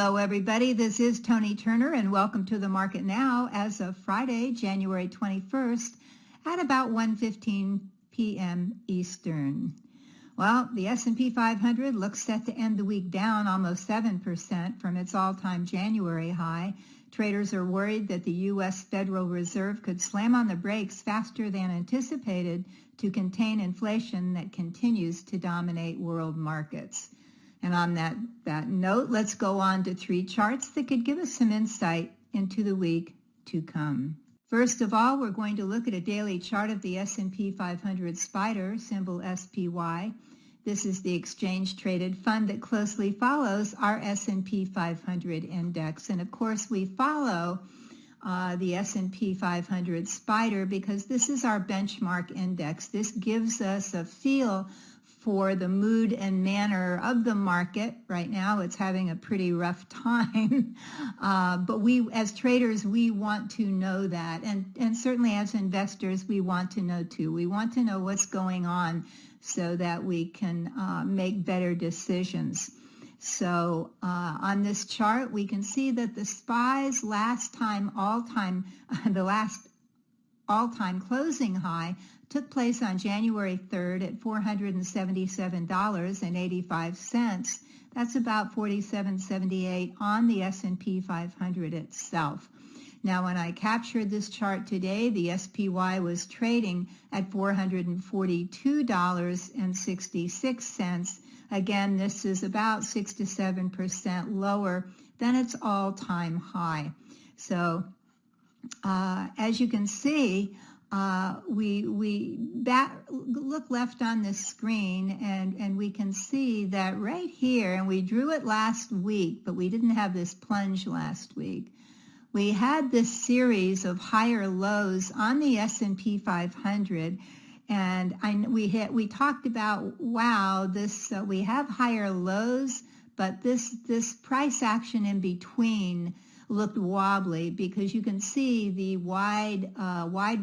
Hello, everybody. This is Toni Turner, and welcome to the market now as of Friday, January 21st at about 1:15 p.m. Eastern. Well, the S&P 500 looks set to end the week down almost 7% from its all-time January high. Traders are worried that the U.S. Federal Reserve could slam on the brakes faster than anticipated to contain inflation that continues to dominate world markets. And on that note, let's go on to three charts that could give us some insight into the week to come. First of all, we're going to look at a daily chart of the S&P 500 SPDR, symbol SPY. This is the exchange-traded fund that closely follows our S&P 500 index. And of course, we follow the S&P 500 SPDR because this is our benchmark index. This gives us a feel for the mood and manner of the market. Right now it's having a pretty rough time, but we as traders, we want to know that, and certainly as investors we want to know too. We want to know what's going on so that we can make better decisions. So on this chart we can see that the SPY's last all-time closing high took place on January 3rd at $477.85. That's about $47.78 on the S&P 500 itself. Now, when I captured this chart today, the SPY was trading at $442.66. Again, this is about 6 to 7% lower than its all-time high. So, as you can see, we look left on this screen and we can see that right here, and we drew it last week, but we didn't have this plunge last week. We had this series of higher lows on the S&P 500, and we talked about, wow, we have higher lows, but this price action in between looked wobbly because you can see the wide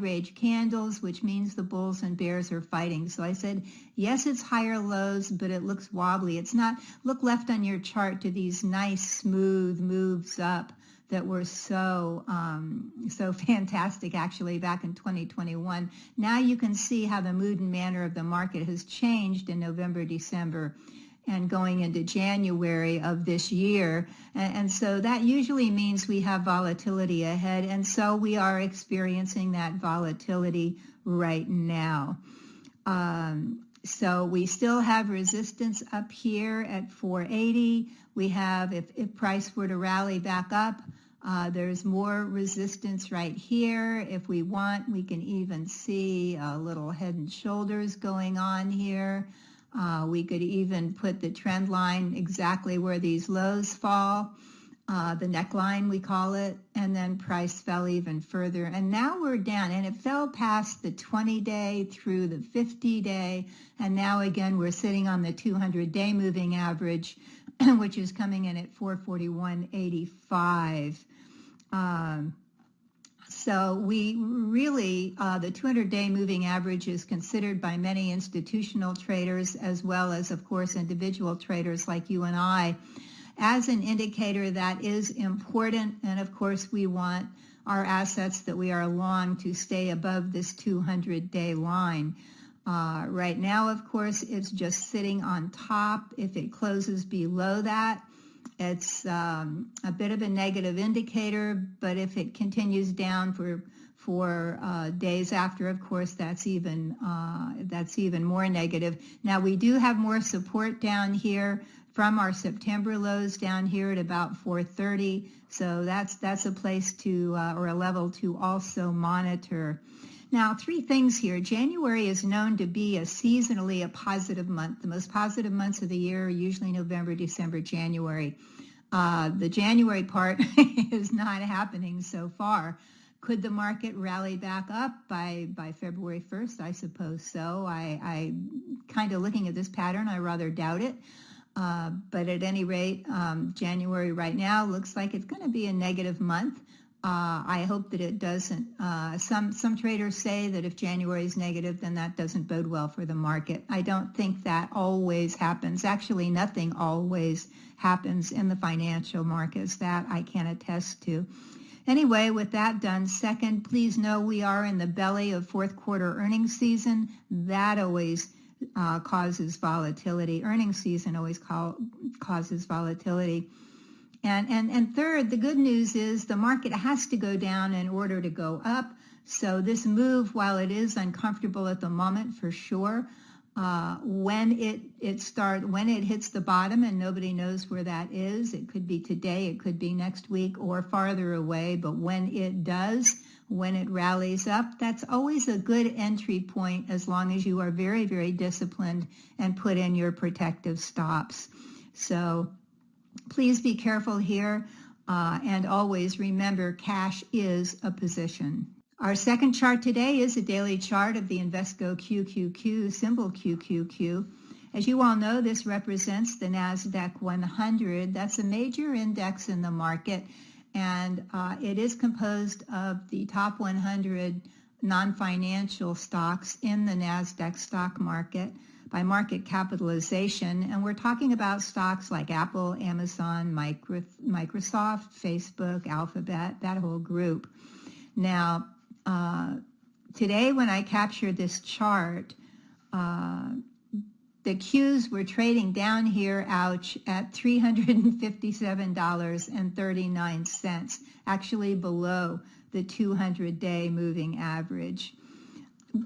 range candles, which means the bulls and bears are fighting. So I said, yes, it's higher lows, but it looks wobbly. It's not. Look left on your chart to these nice smooth moves up that were so fantastic actually back in 2021. Now you can see how the mood and manner of the market has changed in November, December, and going into January of this year. And so that usually means we have volatility ahead, and so we are experiencing that volatility right now. So we still have resistance up here at 480. We have, if price were to rally back up, there's more resistance right here. If we want, we can even see a little head and shoulders going on here. We could even put the trend line exactly where these lows fall, the neckline we call it, and then price fell even further. And now we're down, and it fell past the 20-day through the 50-day, and now again we're sitting on the 200-day moving average, which is coming in at 441.85. So we really, the 200-day moving average is considered by many institutional traders as well as, of course, individual traders like you and I as an indicator that is important. And of course, we want our assets that we are long to stay above this 200-day line. Right now, of course, it's just sitting on top. If it closes below that, it's a bit of a negative indicator, but if it continues down for days after, of course, that's even more negative. Now we do have more support down here from our September lows down here at about 430. So that's a place to or a level to also monitor. Now, three things here. January is known to be a seasonally positive month. The most positive months of the year are usually November, December, January. The January part is not happening so far. Could the market rally back up by February 1st? I suppose so. I kind of looking at this pattern, I rather doubt it. But at any rate, January right now looks like it's going to be a negative month. I hope that it doesn't. Some traders say that if January is negative, then that doesn't bode well for the market. I don't think that always happens. Actually, nothing always happens in the financial markets. That I can attest to. Anyway, with that done, second, please know we are in the belly of fourth quarter earnings season. That always causes volatility. Earnings season always causes volatility. And third, the good news is the market has to go down in order to go up. So this move, while it is uncomfortable at the moment for sure, when it hits the bottom, and nobody knows where that is, it could be today, it could be next week or farther away, but when it does, when it rallies up, that's always a good entry point as long as you are very, very disciplined and put in your protective stops. So please be careful here, and always remember cash is a position. Our second chart today is a daily chart of the Invesco QQQ, symbol QQQ. As you all know, this represents the Nasdaq 100. That's a major index in the market, and it is composed of the top 100 non-financial stocks in the Nasdaq stock market by market capitalization, and we're talking about stocks like Apple, Amazon, Microsoft, Facebook, Alphabet, that whole group. Now, today when I captured this chart, the Qs were trading down here, ouch, at $357.39, actually below the 200-day moving average.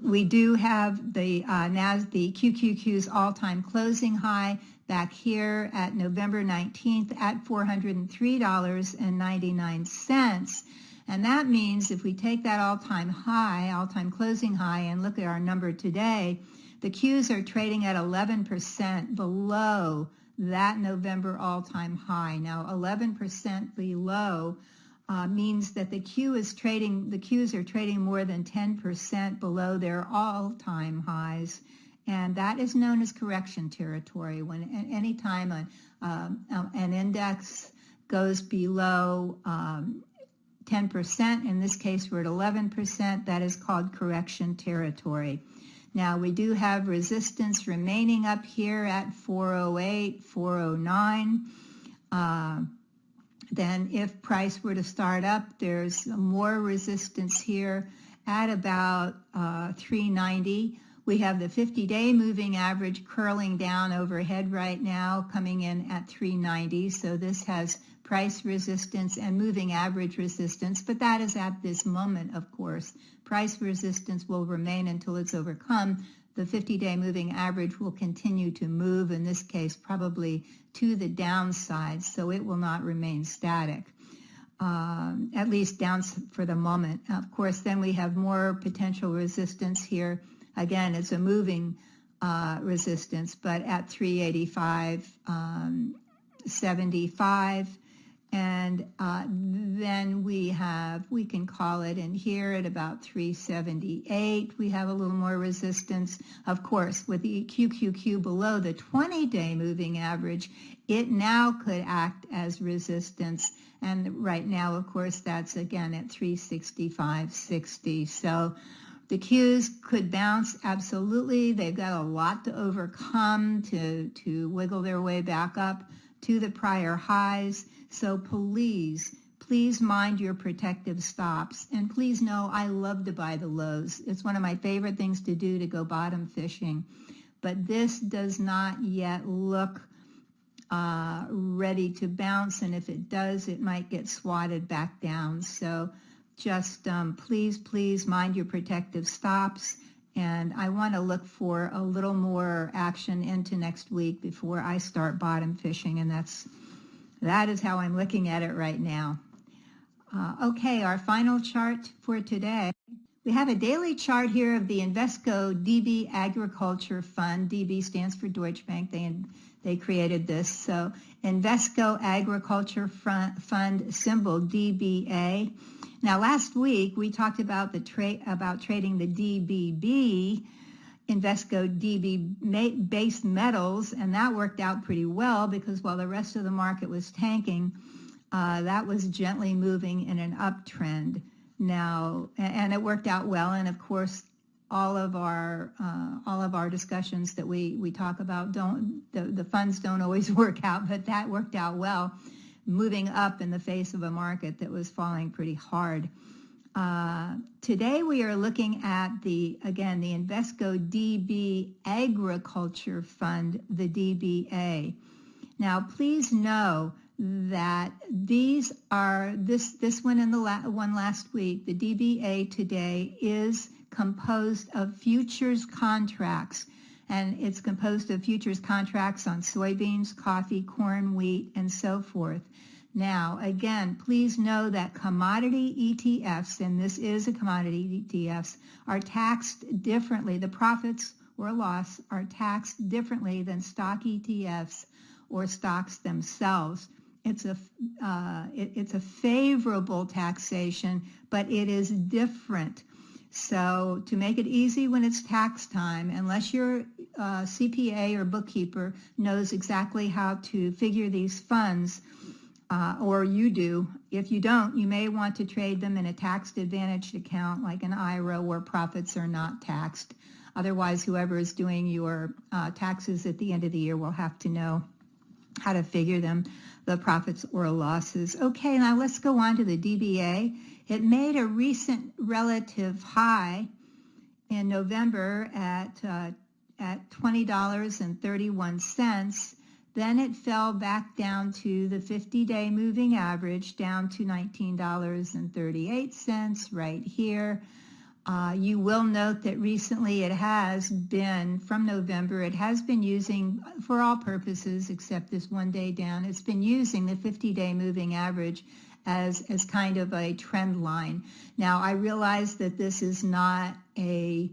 We do have the QQQ's all-time closing high back here at November 19th at $403.99. And that means if we take that all-time closing high, and look at our number today, the Qs are trading at 11% below that November all-time high. Now, 11% below means that the Qs are trading more than 10% below their all-time highs, and that is known as correction territory. When any time an index goes below 10%, in this case we're at 11%, that is called correction territory. Now we do have resistance remaining up here at 408, 409. Then if price were to start up, there's more resistance here at about 390. We have the 50-day moving average curling down overhead right now, coming in at 390. So this has price resistance and moving average resistance, but that is at this moment, of course. Price resistance will remain until it's overcome. The 50-day moving average will continue to move, in this case probably to the downside, so it will not remain static, at least down for the moment. Of course, then we have more potential resistance here. Again, it's a moving resistance, but at 385.75. And then we can call it in here at about 378. We have a little more resistance. Of course, with the QQQ below the 20-day moving average, it now could act as resistance. And right now, of course, that's again at 365.60. So the Qs could bounce, absolutely. They've got a lot to overcome to wiggle their way back up to the prior highs. So please mind your protective stops. And please know I love to buy the lows. It's one of my favorite things to do, to go bottom fishing. But this does not yet look ready to bounce. And if it does, it might get swatted back down. So just please mind your protective stops. And I want to look for a little more action into next week before I start bottom fishing. And that is how I'm looking at it right now. Okay, our final chart for today. We have a daily chart here of the Invesco DB Agriculture Fund. DB stands for Deutsche Bank. They created this. So Invesco Agriculture Fund, symbol DBA. Now last week we talked about trading the DBB, Invesco DB base metals, and that worked out pretty well because while the rest of the market was tanking, that was gently moving in an uptrend. Now, and it worked out well. And of course, all of our discussions that we talk about the funds don't always work out, but that worked out well, moving up in the face of a market that was falling pretty hard. Today we are looking at the Invesco DB Agriculture Fund, the DBA. Now, please know that these are this one and the one last week. The DBA today is composed of futures contracts, and it's composed of futures contracts on soybeans, coffee, corn, wheat, and so forth. Now, again, please know that commodity ETFs, and this is a commodity ETFs, are taxed differently. The profits or loss are taxed differently than stock ETFs or stocks themselves. It's a favorable taxation, but it is different. So to make it easy when it's tax time, unless your CPA or bookkeeper knows exactly how to figure these funds, or you do. If you don't, you may want to trade them in a tax-advantaged account like an IRA where profits are not taxed. Otherwise, whoever is doing your taxes at the end of the year will have to know how to figure them, the profits or losses. Okay, now let's go on to the DBA. It made a recent relative high in November at $20.31. Then it fell back down to the 50-day moving average, down to $19.38 right here. You will note that recently it has been, from November, it has been using, for all purposes except this one day down, it's been using the 50-day moving average as kind of a trend line. Now, I realize that this is not a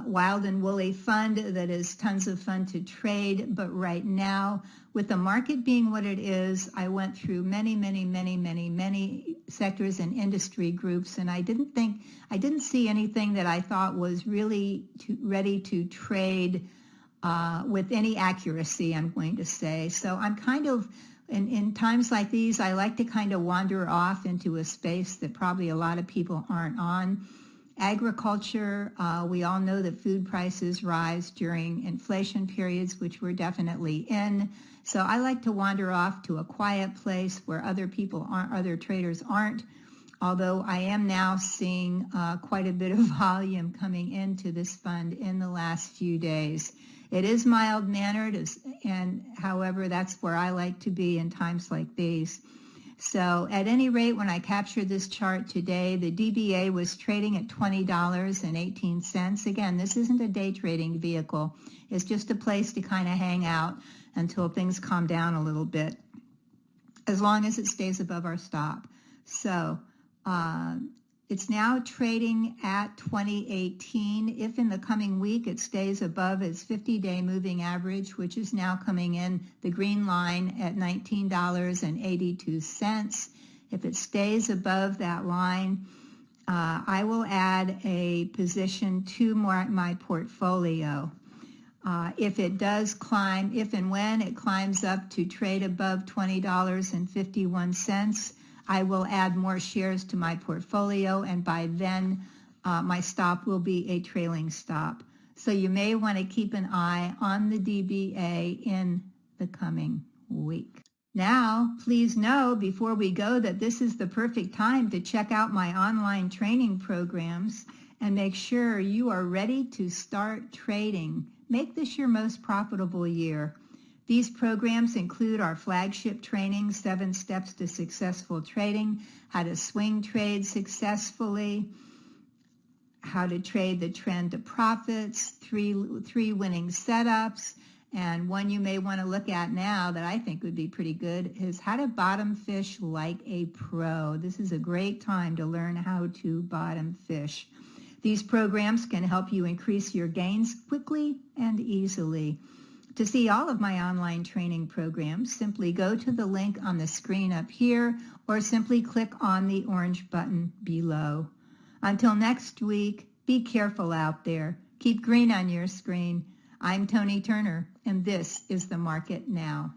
wild and woolly fund that is tons of fun to trade, but right now, with the market being what it is, I went through many sectors and industry groups, and I didn't see anything that I thought was really ready to trade with any accuracy, I'm going to say. So I'm kind of, in times like these, I like to kind of wander off into a space that probably a lot of people aren't on. Agriculture, we all know that food prices rise during inflation periods, which we're definitely in. So I like to wander off to a quiet place where other traders aren't, although I am now seeing quite a bit of volume coming into this fund in the last few days. It is mild-mannered, and however, that's where I like to be in times like these. So at any rate, when I captured this chart today, the DBA was trading at $20.18. Again, this isn't a day trading vehicle. It's just a place to kind of hang out until things calm down a little bit, as long as it stays above our stop. So it's now trading at 2018. If in the coming week it stays above its 50-day moving average, which is now coming in the green line at $19.82, if it stays above that line, I will add a position to my portfolio. If it does climb, if and when it climbs up to trade above $20.51, I will add more shares to my portfolio, and by then my stop will be a trailing stop. So you may want to keep an eye on the DBA in the coming week. Now, please know before we go that this is the perfect time to check out my online training programs and make sure you are ready to start trading. Make this your most profitable year. These programs include our flagship training, 7 Steps to Successful Trading, how to swing trade successfully, how to trade the trend to profits, three winning setups, and one you may want to look at now that I think would be pretty good is how to bottom fish like a pro. This is a great time to learn how to bottom fish. These programs can help you increase your gains quickly and easily. To see all of my online training programs, simply go to the link on the screen up here or simply click on the orange button below. Until next week, be careful out there. Keep green on your screen. I'm Toni Turner, and this is The Market Now.